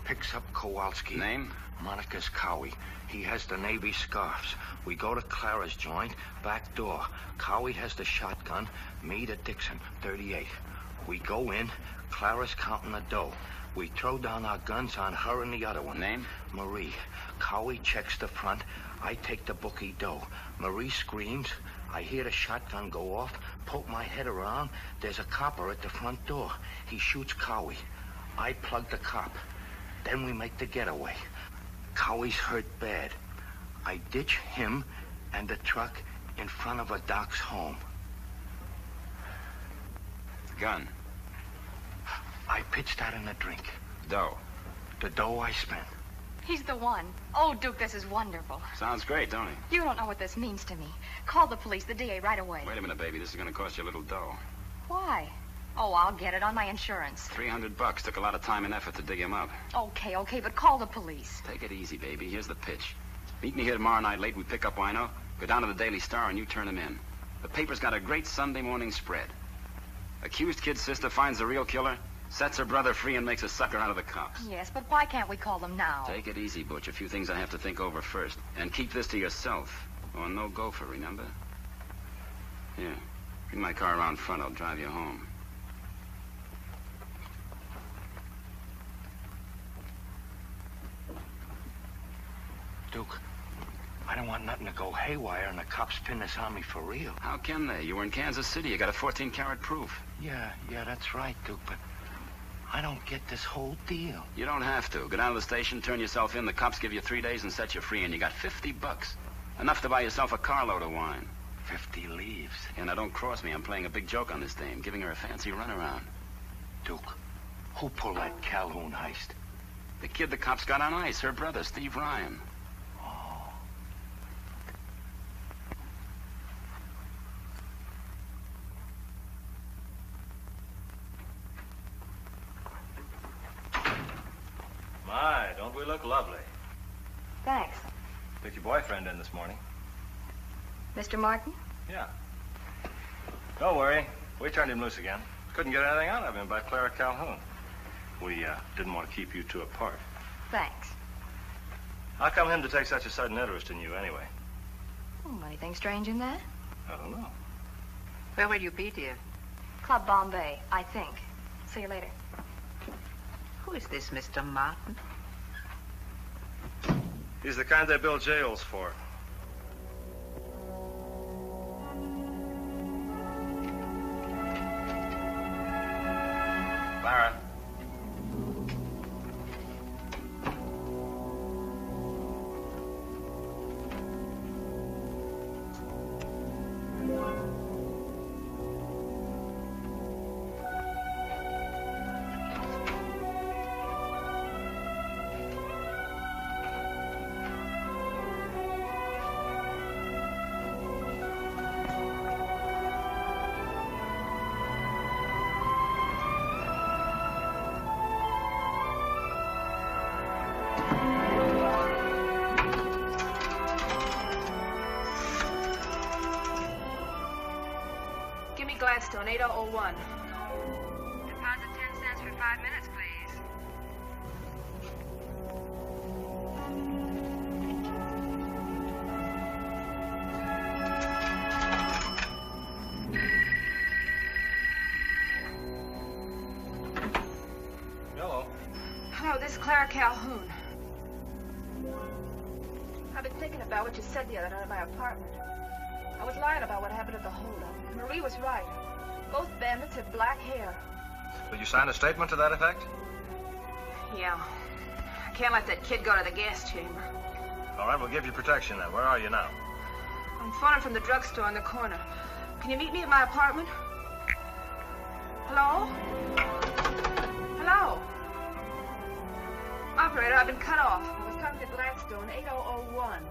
picks up Kowalski. Name? Monica's Cowie. He has the Navy scarves. We go to Clara's joint, back door. Cowie has the shotgun, me the Dixon, 38. We go in, Clara's counting the dough. We throw down our guns on her and the other one. Name? Marie. Cowie checks the front. I take the bookie dough. Marie screams. I hear the shotgun go off, poke my head around. There's a copper at the front door. He shoots Cowie. I plug the cop. Then we make the getaway. Cowie's hurt bad. I ditch him and the truck in front of a doc's home. Gun? I pitched that in a drink. Dough? The dough I spent. He's the one. Oh, Duke, this is wonderful. Sounds great, don't it? You don't know what this means to me. Call the police, the DA, right away. Wait a minute, baby. This is going to cost you a little dough. Why? Oh, I'll get it on my insurance. $300. Took a lot of time and effort to dig him up. Okay, but call the police. Take it easy, baby. Here's the pitch. Meet me here tomorrow night late. We pick up Wino, go down to the Daily Star, and you turn him in. The paper's got a great Sunday morning spread. Accused kid's sister finds the real killer, sets her brother free, and makes a sucker out of the cops. Yes, but why can't we call them now? Take it easy, Butch. A few things I have to think over first. And keep this to yourself. Or no gopher, remember? Here. Bring my car around front. I'll drive you home. Duke, I don't want nothing to go haywire and the cops pin this on me for real. How can they? You were in Kansas City. You got a 14-carat proof. Yeah, that's right, Duke, but I don't get this whole deal. You don't have to. Go down to the station, turn yourself in. The cops give you 3 days and set you free, and you got $50. Enough to buy yourself a carload of wine. 50 leaves. Yeah, now don't cross me. I'm playing a big joke on this dame, giving her a fancy runaround. Duke, who pulled that Calhoun heist? The kid the cops got on ice, her brother, Steve Ryan. My, don't we look lovely? Thanks. Took your boyfriend in this morning. Mr. Martin? Yeah. Don't worry. We turned him loose again. Couldn't get anything out of him by Clara Calhoun. We didn't want to keep you two apart. Thanks. How come him to take such a sudden interest in you anyway? Anything strange in that? I don't know. Where will you be, dear? Club Bombay, I think. See you later. Who is this Mr. Martin? He's the kind they build jails for. Clara. Gladstone, 8001. Deposit 10 cents for 5 minutes, please. Hello. Hello, this is Clara Calhoun. I've been thinking about what you said the other night at my apartment. I was lying about what happened at the holdup. Marie was right. Both bandits had black hair. Will you sign a statement to that effect? Yeah. I can't let that kid go to the gas chamber. All right, we'll give you protection then. Where are you now? I'm phoning from the drugstore on the corner. Can you meet me at my apartment? Hello? Hello? Operator, I've been cut off. I was talking to Gladstone, 8001.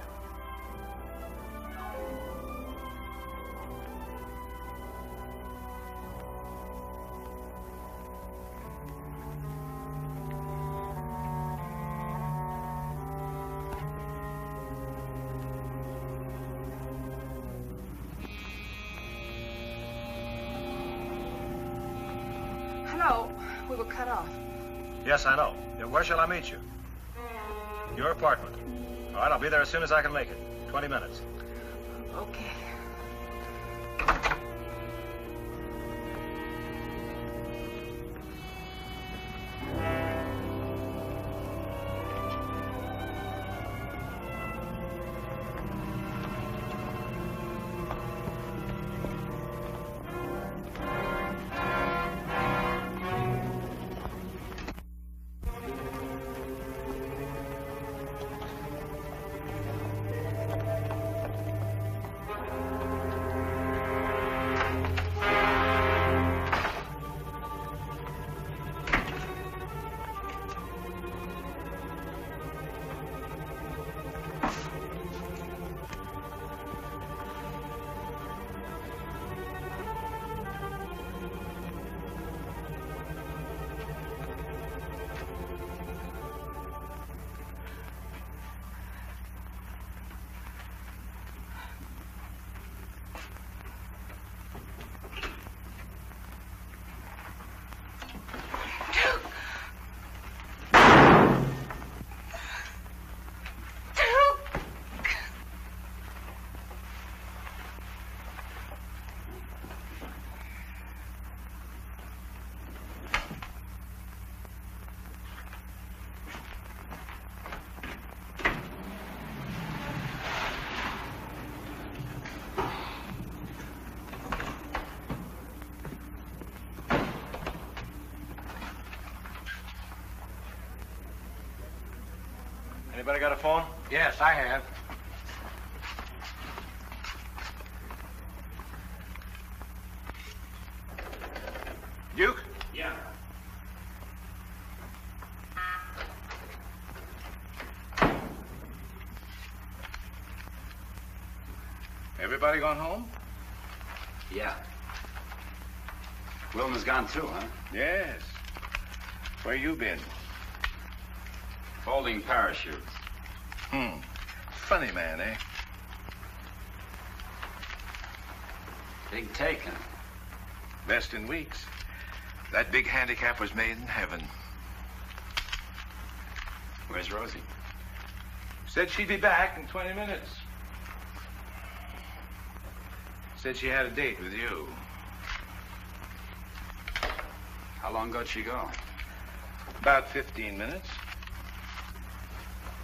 Hello? We were cut off. Yes, I know. Yeah, where shall I meet you? Your apartment. All right, I'll be there as soon as I can make it. 20 minutes. Okay. Anybody got a phone? Yes, I have. Duke? Yeah. Everybody gone home? Yeah. Wilma's gone through, huh? Yes. Where you been? Folding parachutes. Funny man, eh? Big taken. Best in weeks. That big handicap was made in heaven. Where's Rosie? Said she'd be back in 20 minutes. Said she had a date with you. How long ago'd she go? About 15 minutes.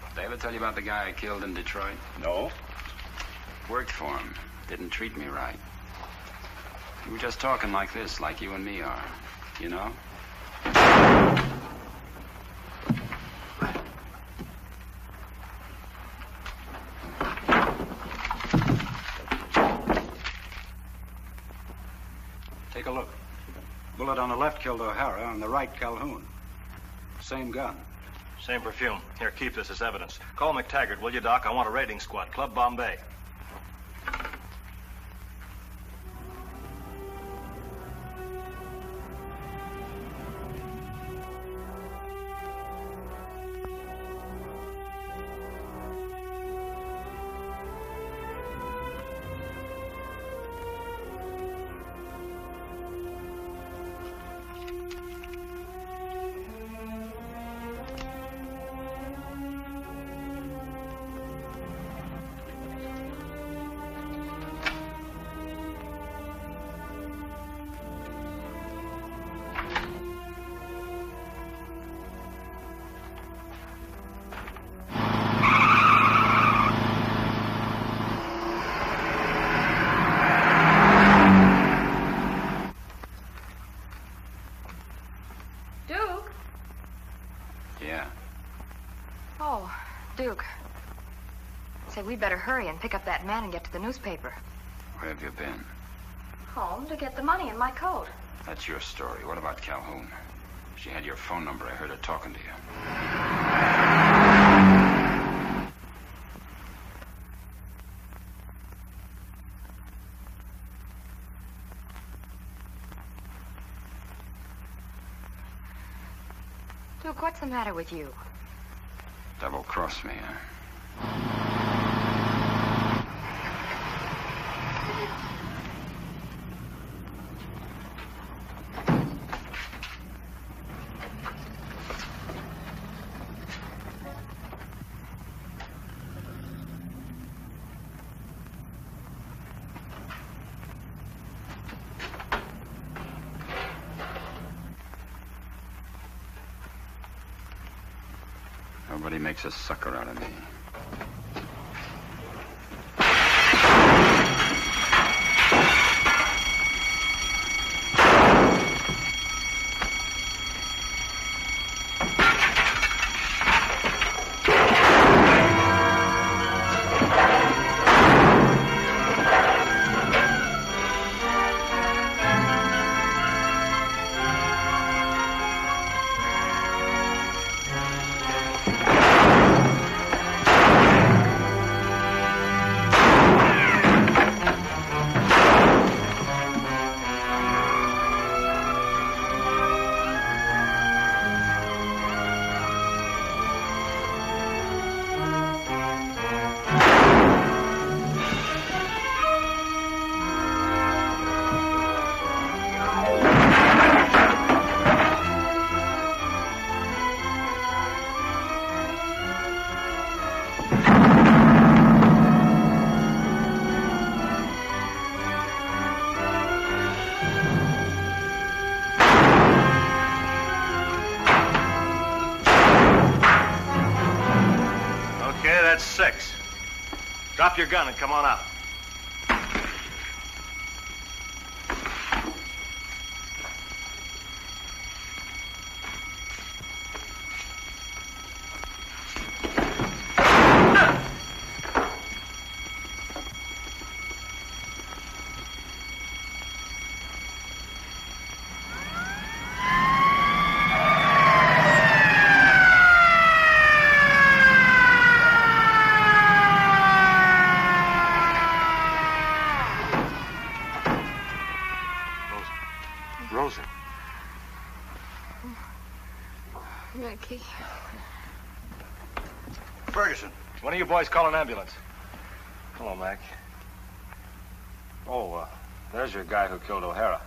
Did they ever tell you about the guy I killed in Detroit? No. Worked for him. Didn't treat me right. We were just talking like this, like you and me are. You know? Take a look. Bullet on the left killed O'Hara, on the right Calhoun. Same gun. Same perfume. Here, keep this as evidence. Call McTaggart, will you, Doc? I want a raiding squad. Club Bombay. say we'd better hurry and pick up that man and get to the newspaper. Where have you been? Home to get the money in my coat. That's your story. What about Calhoun? She had your phone number. I heard her talking to you. Duke, what's the matter with you? Double-crossed me, huh? Nobody makes a sucker out of me. That's 6. Drop your gun and come on out. Ricky. Ferguson. One of you boys call an ambulance. Hello, Mac. Oh, there's your guy who killed O'Hara.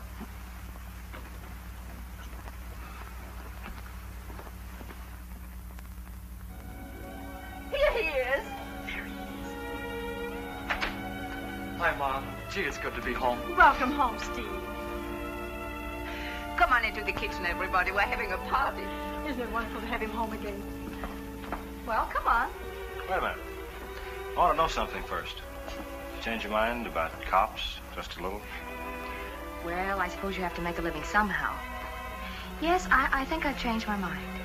Here he is. Hi, Mom. Gee, it's good to be home. Welcome home, Steve. Come on into the kitchen, everybody. We're having a party. Isn't it wonderful to have him home again? Well, come on. Wait a minute. I want to know something first. Change your mind about cops, just a little? Well, I suppose you have to make a living somehow. Yes, I think I've changed my mind.